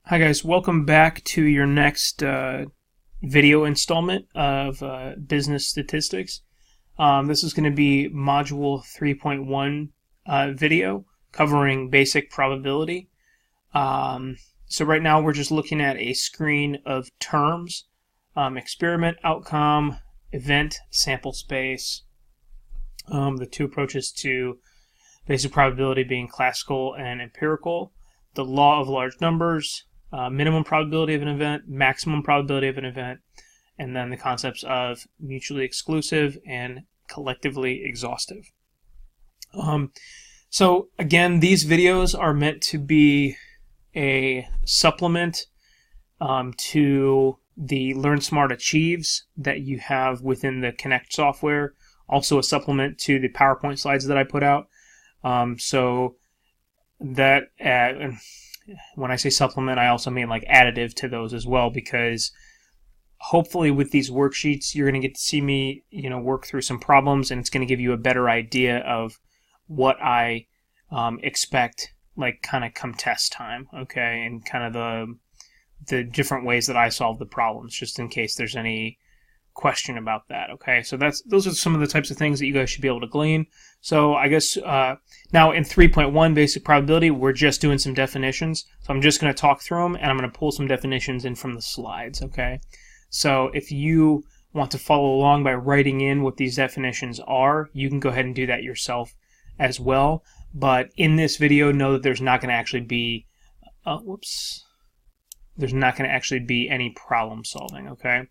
Hi guys, welcome back to your next video installment of business statistics. This is going to be module 3.1 video covering basic probability. So right now we're just looking at a screen of terms, experiment, outcome, event, sample space, the two approaches to basic probability being classical and empirical, the law of large numbers, minimum probability of an event, maximum probability of an event, and then the concepts of mutually exclusive and collectively exhaustive. So again, these videos are meant to be a supplement to the Learn Smart Achieves that you have within the Connect software, also a supplement to the PowerPoint slides that I put out. So that when I say supplement, I also mean like additive to those as well, because hopefully with these worksheets, you're going to get to see me, work through some problems, and it's going to give you a better idea of what I expect, like kind of come test time, okay, and kind of the different ways that I solve the problems, just in case there's any question about that. Okay, so those are some of the types of things that you guys should be able to glean. So I guess now in 3.1 basic probability, we're just doing some definitions. So I'm just going to talk through them, and I'm going to pull some definitions in from the slides. Okay, so if you want to follow along by writing in what these definitions are, you can go ahead and do that yourself as well. But in this video, know that there's not going to actually be there's not going to actually be any problem solving. Okay.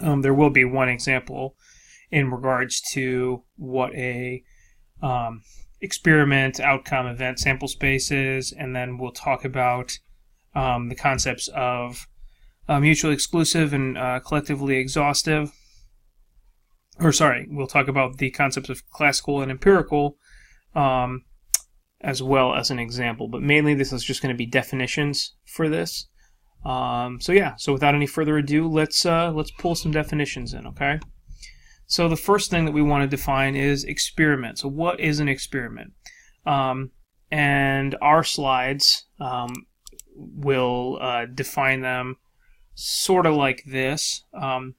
There will be one example in regards to what a experiment, outcome, event, sample space is, and then we'll talk about the concepts of mutually exclusive and collectively exhaustive. We'll talk about the concepts of classical and empirical as well as an example. But mainly this is just going to be definitions for this. So without any further ado, let's pull some definitions in, okay? So the first thing that we want to define is experiment. So what is an experiment? And our slides will define them sort of like this. I'll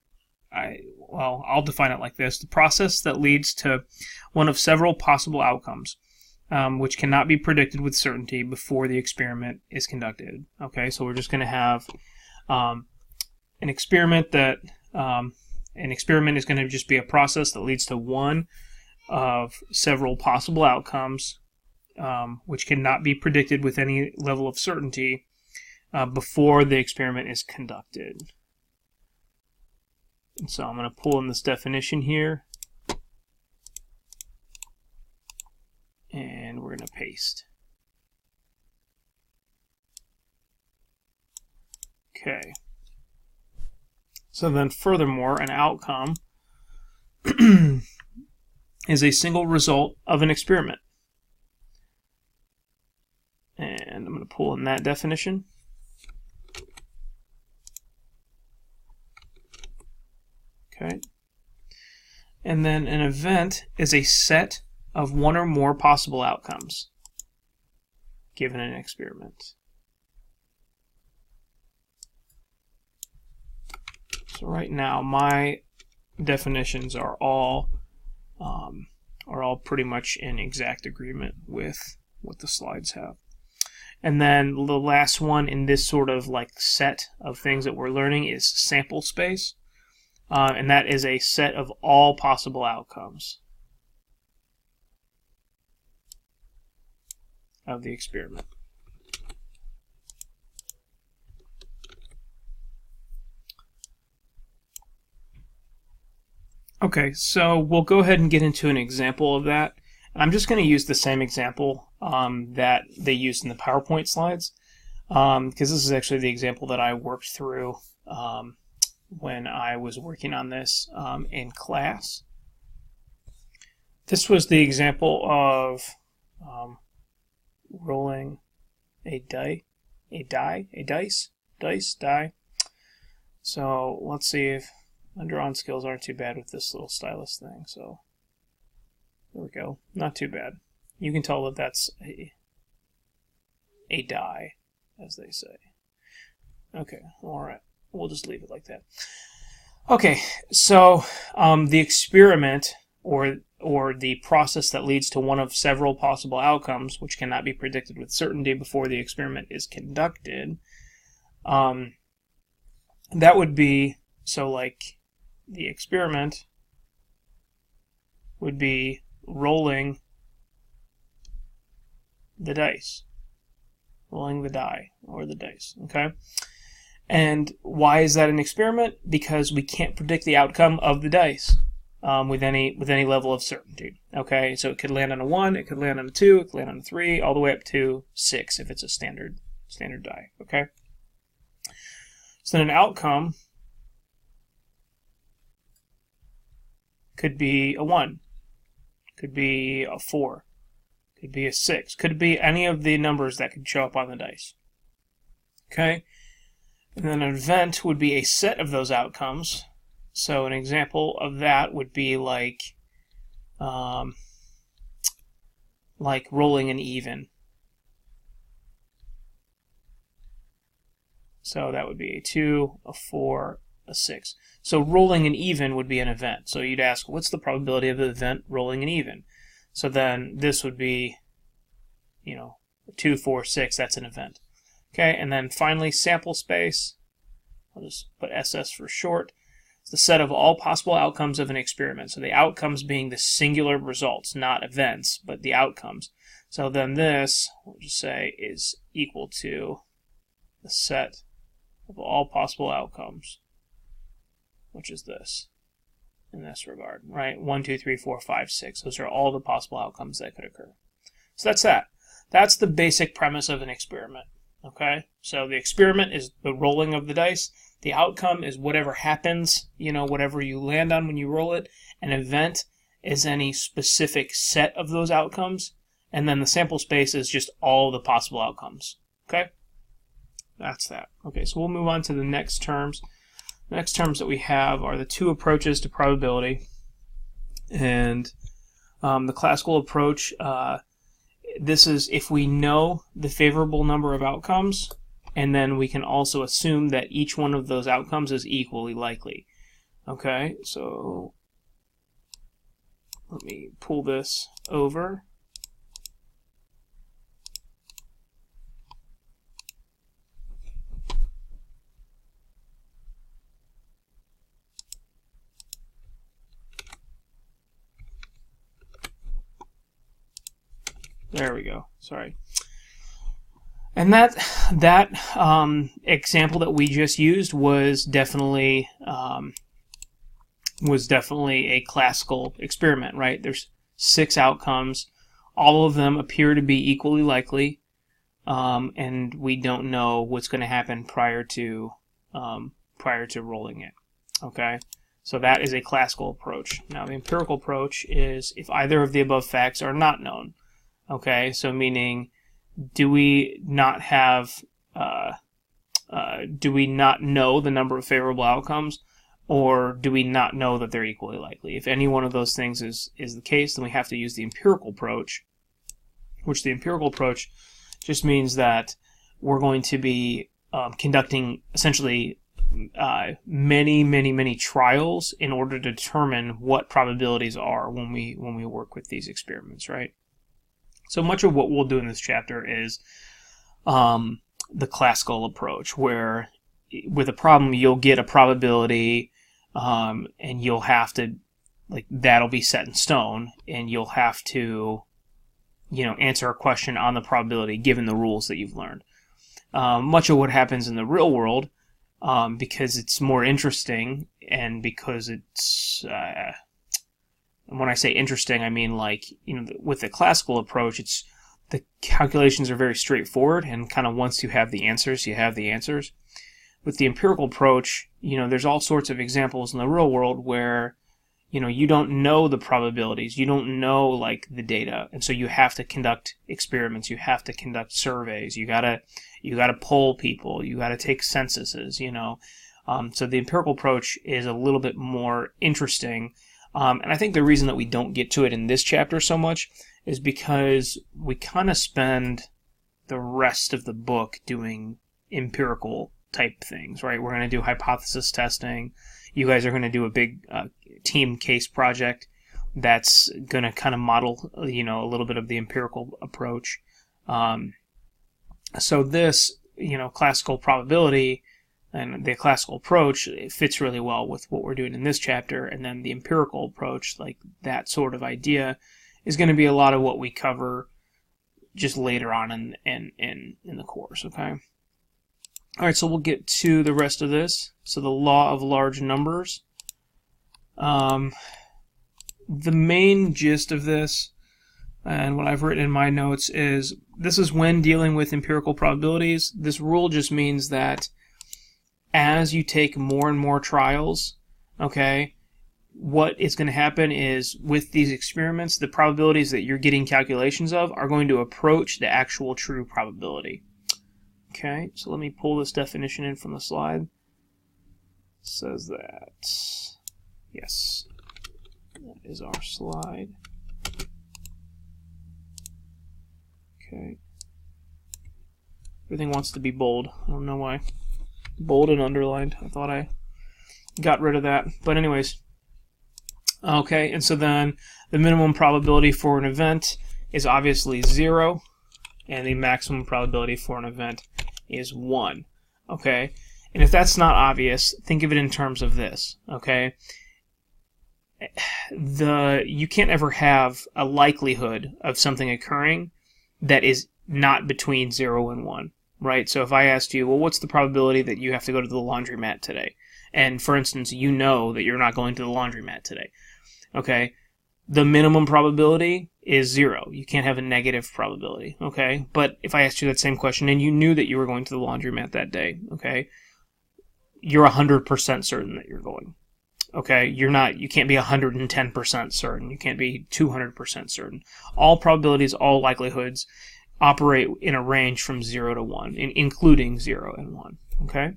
define it like this: the process that leads to one of several possible outcomes, which cannot be predicted with certainty before the experiment is conducted. Okay, so we're just going to have an experiment that an experiment is going to just be a process that leads to one of several possible outcomes, which cannot be predicted with any level of certainty before the experiment is conducted. And so I'm going to pull in this definition here, and we're going to paste. Okay. So then furthermore, an outcome is a single result of an experiment. And I'm going to pull in that definition. Okay. And then an event is a set of one or more possible outcomes given an experiment. So right now my definitions are all pretty much in exact agreement with what the slides have. And then the last one in this sort of like set of things that we're learning is sample space. And that is a set of all possible outcomes of the experiment. Okay, so we'll go ahead and get into an example of that. I'm just going to use the same example that they used in the PowerPoint slides, because this is actually the example that I worked through when I was working on this in class. This was the example of rolling a dice. So let's see if my drawing skills aren't too bad with this little stylus thing. So there we go. Not too bad. You can tell that that's a die, as they say. Okay, all right. We'll just leave it like that. Okay, so the experiment or the process that leads to one of several possible outcomes, which cannot be predicted with certainty before the experiment is conducted, that would be, so like the experiment would be rolling the dice, rolling the die or the dice, okay? And why is that an experiment? Because we can't predict the outcome of the dice with any level of certainty. Okay, so it could land on a 1, it could land on a 2, it could land on a 3, all the way up to 6 if it's a standard die. Okay. So then an outcome could be a 1, could be a 4, could be a 6, could be any of the numbers that could show up on the dice. Okay. And then an event would be a set of those outcomes. So an example of that would be like rolling an even. So that would be a 2, a 4, a 6. So rolling an even would be an event. So you'd ask, what's the probability of the event rolling an even? So then this would be, 2, 4, 6, that's an event. Okay, and then finally, sample space, I'll just put SS for short. It's the set of all possible outcomes of an experiment. So the outcomes being the singular results, not events, but the outcomes. So then this, we'll just say, is equal to the set of all possible outcomes, which is this, in this regard, right? 1, 2, 3, 4, 5, 6. Those are all the possible outcomes that could occur. So that's that. That's the basic premise of an experiment. Okay, so the experiment is the rolling of the dice. The outcome is whatever happens, whatever you land on when you roll it. An event is any specific set of those outcomes. And then the sample space is just all the possible outcomes. Okay, that's that. Okay, so we'll move on to the next terms. The next terms that we have are the two approaches to probability. And the classical approach, this is if we know the favorable number of outcomes, and then we can also assume that each one of those outcomes is equally likely. Okay, so let me pull this over. There we go. Sorry. And that example that we just used was definitely a classical experiment, right? There's 6 outcomes. All of them appear to be equally likely, and we don't know what's going to happen prior to rolling it. Okay, so that is a classical approach. Now, the empirical approach is if either of the above facts are not known. Okay, so meaning, do we not know the number of favorable outcomes, or do we not know that they're equally likely? If any one of those things is the case, then we have to use the empirical approach, which the empirical approach just means that we're going to be conducting essentially many trials in order to determine what probabilities are when we work with these experiments, right? So much of what we'll do in this chapter is the classical approach, where with a problem you'll get a probability, and you'll have to, that'll be set in stone, and you'll have to, answer a question on the probability given the rules that you've learned. Much of what happens in the real world, because it's more interesting, and because it's and when I say interesting, I mean with the classical approach, it's the calculations are very straightforward, and kind of once you have the answers, you have the answers. With the empirical approach, there's all sorts of examples in the real world where, you don't know the probabilities, you don't know the data, and so you have to conduct experiments, you have to conduct surveys, you gotta poll people, you gotta take censuses, So the empirical approach is a little bit more interesting. And I think the reason that we don't get to it in this chapter so much is because we kind of spend the rest of the book doing empirical type things, right? We're going to do hypothesis testing. You guys are going to do a big team case project that's going to kind of model, a little bit of the empirical approach. So this, classical probability and the classical approach, it fits really well with what we're doing in this chapter. And then the empirical approach, like that sort of idea, is going to be a lot of what we cover just later on in the course, okay? All right, so we'll get to the rest of this. So the law of large numbers. The main gist of this, and what I've written in my notes, is this is when dealing with empirical probabilities. This rule just means that as you take more and more trials, okay, what is going to happen is with these experiments, the probabilities that you're getting calculations of are going to approach the actual true probability. Okay, so let me pull this definition in from the slide. It says that, yes, that is our slide. Okay. Everything wants to be bold. I don't know why. Bold and underlined. I thought I got rid of that. But anyways. Okay, and so then the minimum probability for an event is obviously 0, and the maximum probability for an event is 1. Okay? And if that's not obvious, think of it in terms of this. Okay? You can't ever have a likelihood of something occurring that is not between 0 and 1, right? So if I asked you, well, what's the probability that you have to go to the laundromat today? And for instance, you know that you're not going to the laundromat today. Okay? The minimum probability is 0. You can't have a negative probability, okay? But if I asked you that same question and you knew that you were going to the laundromat that day, okay, you're 100% certain that you're going. Okay, you can't be 110% certain. You can't be 200% certain. All probabilities, all likelihoods operate in a range from 0 to 1, including 0 and 1. Okay?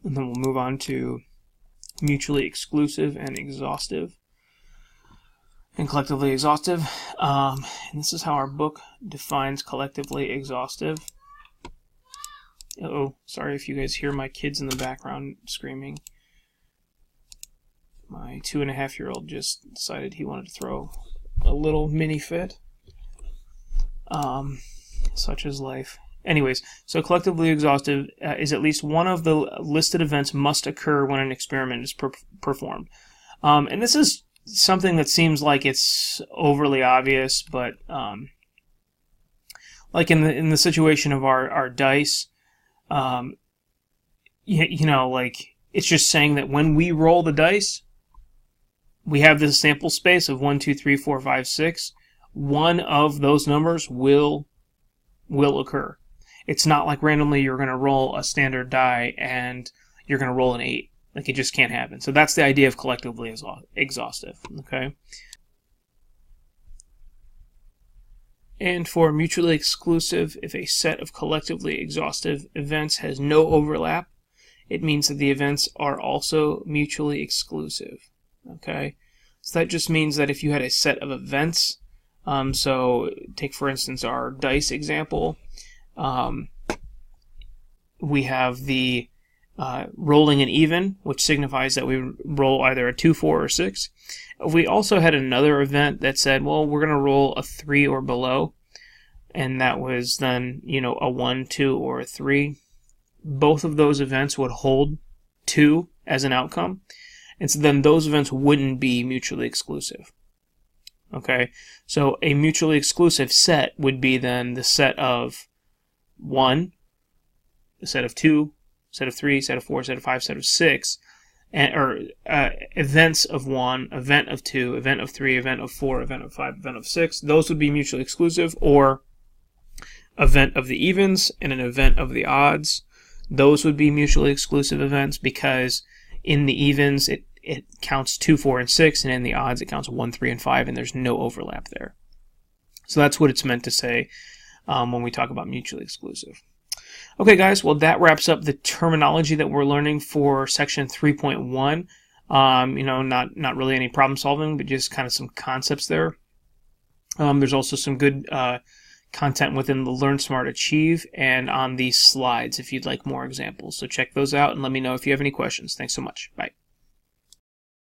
And then we'll move on to mutually exclusive and exhaustive. And collectively exhaustive. And this is how our book defines collectively exhaustive. Uh-oh, sorry if you guys hear my kids in the background screaming. My 2.5-year-old just decided he wanted to throw a little mini fit. Such is life. Anyways, so collectively exhaustive is at least one of the listed events must occur when an experiment is performed. And this is something that seems like it's overly obvious, but like in the situation of our dice, like it's just saying that when we roll the dice, we have this sample space of 1, 2, 3, 4, 5, 6. One of those numbers will occur. It's not like randomly you're going to roll a standard die and you're going to roll an 8. Like, it just can't happen. So that's the idea of collectively exhaustive. Okay. And for mutually exclusive, if a set of collectively exhaustive events has no overlap, it means that the events are also mutually exclusive. Okay? So that just means that if you had a set of events, so take for instance our dice example, we have the rolling an even, which signifies that we roll either a 2, 4, or 6. We also had another event that said, well, we're going to roll a 3 or below, and that was then, a 1, 2, or a 3. Both of those events would hold 2 as an outcome, and so then those events wouldn't be mutually exclusive. Okay, so a mutually exclusive set would be then the set of 1, the set of 2, set of 3, set of 4, set of 5, set of 6, or events of 1, event of 2, event of 3, event of 4, event of 5, event of 6. Those would be mutually exclusive, or event of the evens and an event of the odds. Those would be mutually exclusive events because in the evens it counts 2, 4, and 6, and in the odds it counts 1, 3, and 5, and there's no overlap there. So that's what it's meant to say when we talk about mutually exclusive. Okay, guys, well, that wraps up the terminology that we're learning for section 3.1. Not really any problem solving, but just kind of some concepts there. There's also some good content within the Learn Smart Achieve and on these slides if you'd like more examples. So check those out and let me know if you have any questions. Thanks so much. Bye.